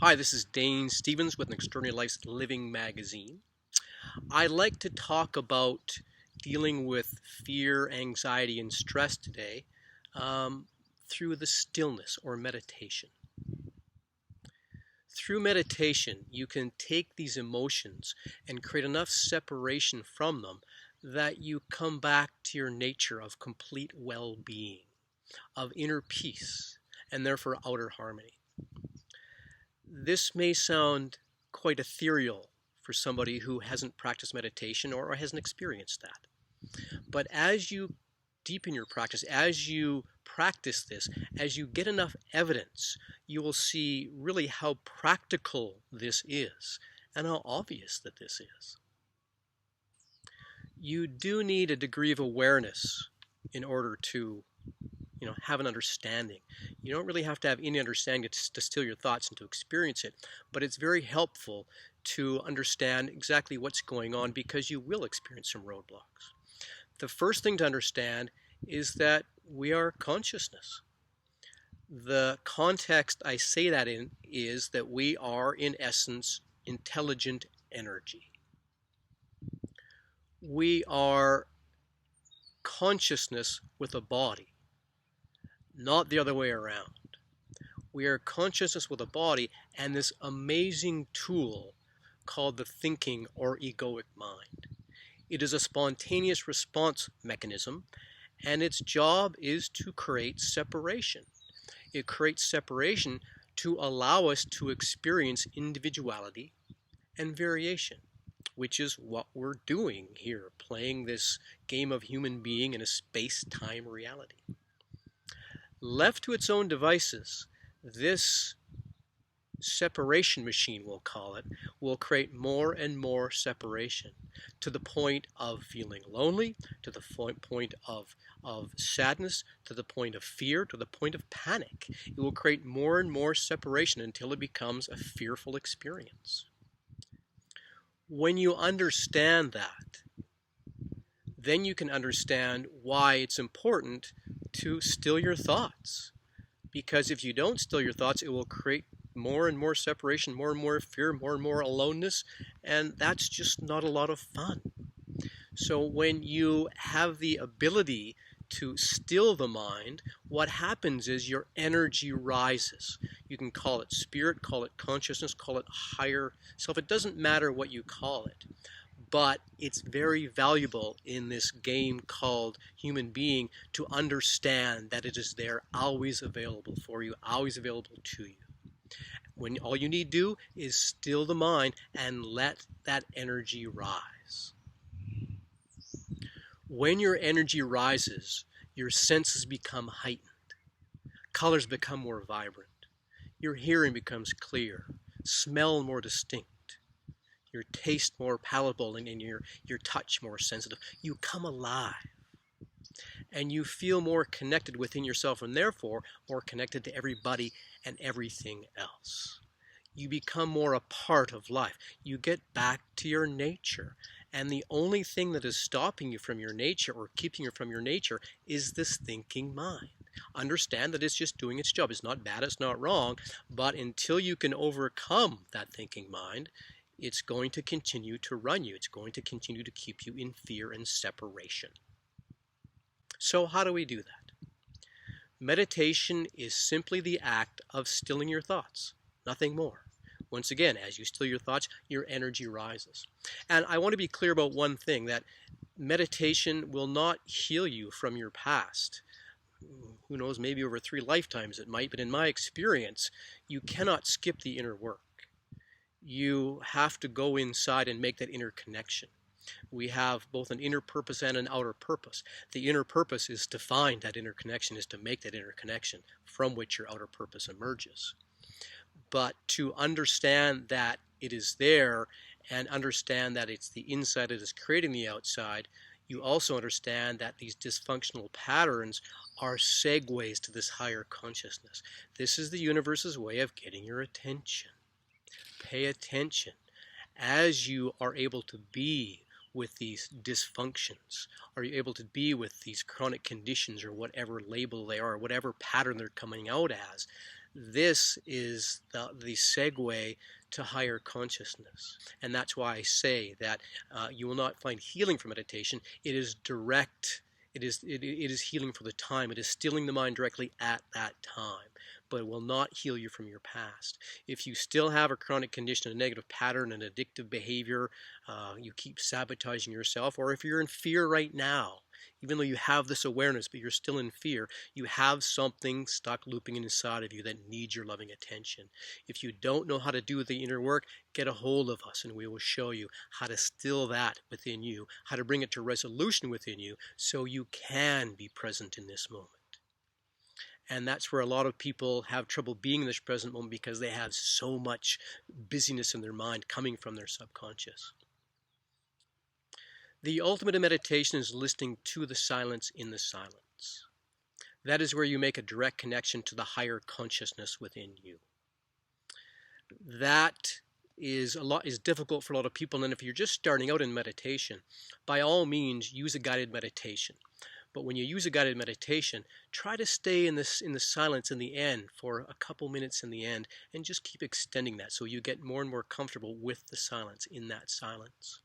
Hi, this is Dane Stevens with an Extraordinary Life Living magazine. I like to talk about dealing with fear, anxiety, and stress today through the stillness or meditation. Through meditation, you can take these emotions and create enough separation from them that you come back to your nature of complete well-being, of inner peace, and therefore outer harmony. This may sound quite ethereal for somebody who hasn't practiced meditation or hasn't experienced that. But as you deepen your practice, as you practice this, as you get enough evidence, you will see really how practical this is and how obvious that this is. You do need a degree of awareness in order to have an understanding. You don't really have to have any understanding to still your thoughts and to experience it, but it's very helpful to understand exactly what's going on because you will experience some roadblocks. The first thing to understand is that we are consciousness. The context I say that in is that we are, in essence, intelligent energy. We are consciousness with a body, not the other way around. We are consciousness with a body and this amazing tool called the thinking or egoic mind. It is a spontaneous response mechanism, and its job is to create separation. It creates separation to allow us to experience individuality and variation, which is what we're doing here, playing this game of human being in a space-time reality. Left to its own devices, this separation machine, we'll call it, will create more and more separation to the point of feeling lonely, to the point of sadness, to the point of fear, to the point of panic. It will create more and more separation until it becomes a fearful experience. When you understand that, then you can understand why it's important to still your thoughts. Because if you don't still your thoughts, it will create more and more separation, more and more fear, more and more aloneness, and that's just not a lot of fun. So when you have the ability to still the mind, what happens is your energy rises. You can call it spirit, call it consciousness, call it higher self. It doesn't matter what you call it. But it's very valuable in this game called human being to understand that it is there, always available for you, always available to you. When all you need to do is still the mind and let that energy rise. When your energy rises, your senses become heightened. Colors become more vibrant. Your hearing becomes clear. Smell more distinct. Your taste more palatable, and your touch more sensitive. You come alive. And you feel more connected within yourself, and therefore more connected to everybody and everything else. You become more a part of life. You get back to your nature. And the only thing that is stopping you from your nature or keeping you from your nature is this thinking mind. Understand that it's just doing its job. It's not bad, it's not wrong, but until you can overcome that thinking mind, it's going to continue to run you. It's going to continue to keep you in fear and separation. So how do we do that? Meditation is simply the act of stilling your thoughts, nothing more. Once again, as you still your thoughts, your energy rises. And I want to be clear about one thing, that meditation will not heal you from your past. Who knows, maybe over 3 lifetimes it might, but in my experience, you cannot skip the inner work. You have to go inside and make that inner connection. We have both an inner purpose and an outer purpose. The inner purpose is to find that inner connection, is to make that inner connection from which your outer purpose emerges. But to understand that it is there and understand that it's the inside that is creating the outside, you also understand that these dysfunctional patterns are segues to this higher consciousness. This is the universe's way of getting your attention. Pay attention. As you are able to be with these dysfunctions, are you able to be with these chronic conditions or whatever label they are, whatever pattern they're coming out as, This is the segue to higher consciousness. And that's why I say that you will not find healing from meditation. It is direct. It is healing for the time. It is stilling the mind directly at that time, but it will not heal you from your past. If you still have a chronic condition, a negative pattern, an addictive behavior, you keep sabotaging yourself, or if you're in fear right now, even though you have this awareness, but you're still in fear, you have something stuck looping inside of you that needs your loving attention. If you don't know how to do the inner work, get a hold of us and we will show you how to still that within you, how to bring it to resolution within you so you can be present in this moment. And that's where a lot of people have trouble being in this present moment because they have so much busyness in their mind coming from their subconscious. The ultimate in meditation is listening to the silence in the silence. That is where you make a direct connection to the higher consciousness within you. That is difficult for a lot of people, and if you're just starting out in meditation, by all means use a guided meditation. But when you use a guided meditation, try to stay in the silence in the end for a couple minutes in the end, and just keep extending that so you get more and more comfortable with the silence in that silence.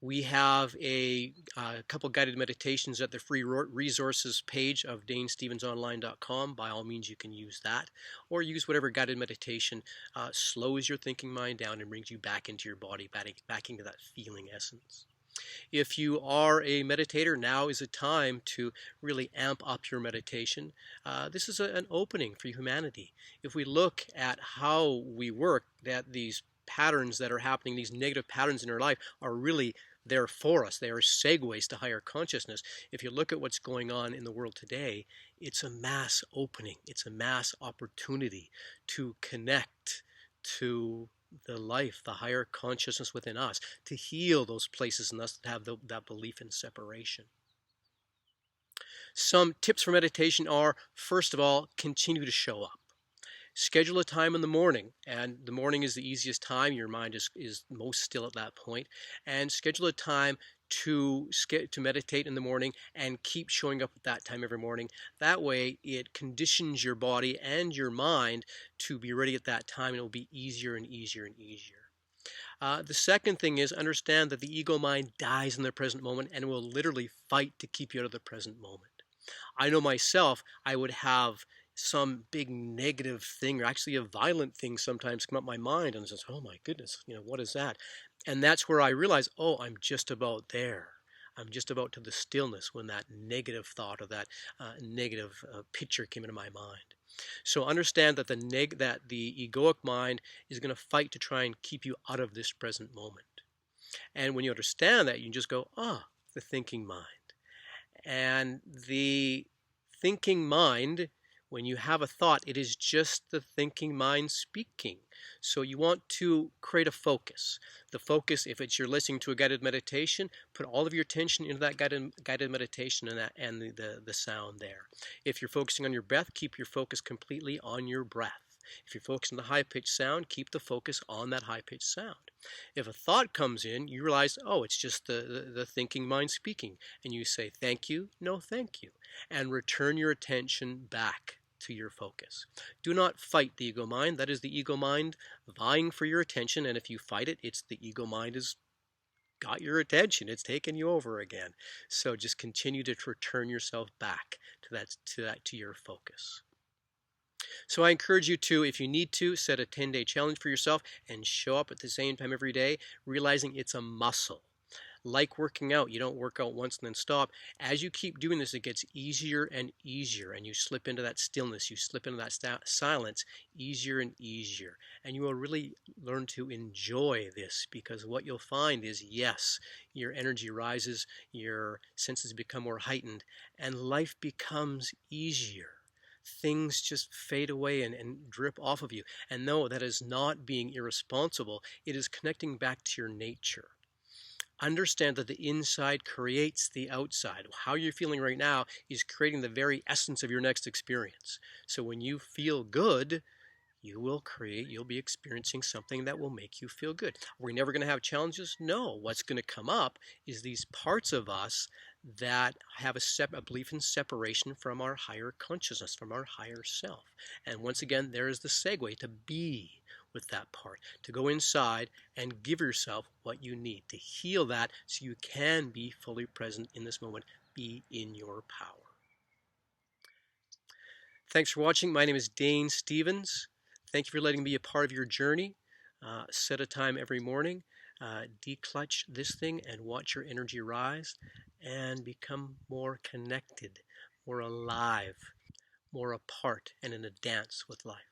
We have a couple guided meditations at the free resources page of danestevensonline.com. By all means, you can use that, or use whatever guided meditation slows your thinking mind down and brings you back into your body, back into that feeling essence. If you are a meditator, now is a time to really amp up your meditation. This is an opening for humanity. If we look at how we work, that these patterns that are happening, these negative patterns in our life are really there for us. They are segues to higher consciousness. If you look at what's going on in the world today, it's a mass opening. It's a mass opportunity to connect to the life, the higher consciousness within us, to heal those places in us that have that belief in separation. Some tips for meditation are, first of all, continue to show up. Schedule a time in the morning, and the morning is the easiest time. Your mind is most still at that point. And schedule a time to meditate in the morning and keep showing up at that time every morning. That way, it conditions your body and your mind to be ready at that time, and it will be easier and easier and easier. The second thing is understand that the ego mind dies in the present moment and will literally fight to keep you out of the present moment. I know myself, I would have some big negative thing, or actually a violent thing sometimes come up my mind, and says, oh my goodness, what is that? And that's where I realize, oh, I'm just about there. I'm just about to the stillness when that negative thought or that negative picture came into my mind. So understand that the egoic mind is going to fight to try and keep you out of this present moment. And when you understand that, you can just go, the thinking mind. And the thinking mind, when you have a thought, it is just the thinking mind speaking. So you want to create a focus. The focus, if you're listening to a guided meditation, put all of your attention into that guided meditation and the sound there. If you're focusing on your breath, keep your focus completely on your breath. If you're focused on the high-pitched sound, keep the focus on that high-pitched sound. If a thought comes in, you realize, it's just the thinking mind speaking. And you say, thank you, no thank you. And return your attention back to your focus. Do not fight the ego mind. That is the ego mind vying for your attention. And if you fight it, it's the ego mind has got your attention. It's taken you over again. So just continue to return yourself back to your focus. So I encourage you to, if you need to, set a 10-day challenge for yourself and show up at the same time every day, realizing it's a muscle. Like working out, you don't work out once and then stop. As you keep doing this, it gets easier and easier, and you slip into that stillness, you slip into that silence easier and easier. And you will really learn to enjoy this, because what you'll find is, yes, your energy rises, your senses become more heightened, and life becomes easier. Things just fade away and drip off of you. And no, that is not being irresponsible. It is connecting back to your nature. Understand that the inside creates the outside. How you're feeling right now is creating the very essence of your next experience. So when you feel good, you'll be experiencing something that will make you feel good. Are we never going to have challenges? No. What's going to come up is these parts of us that have a belief in separation from our higher consciousness, from our higher self. And once again, there is the segue to be with that part, to go inside and give yourself what you need to heal that so you can be fully present in this moment, be in your power. Thanks for watching. My name is Dane Stevens. Thank you for letting me be a part of your journey. Set a time every morning. Declutch this thing and watch your energy rise and become more connected, more alive, more apart, and in a dance with life.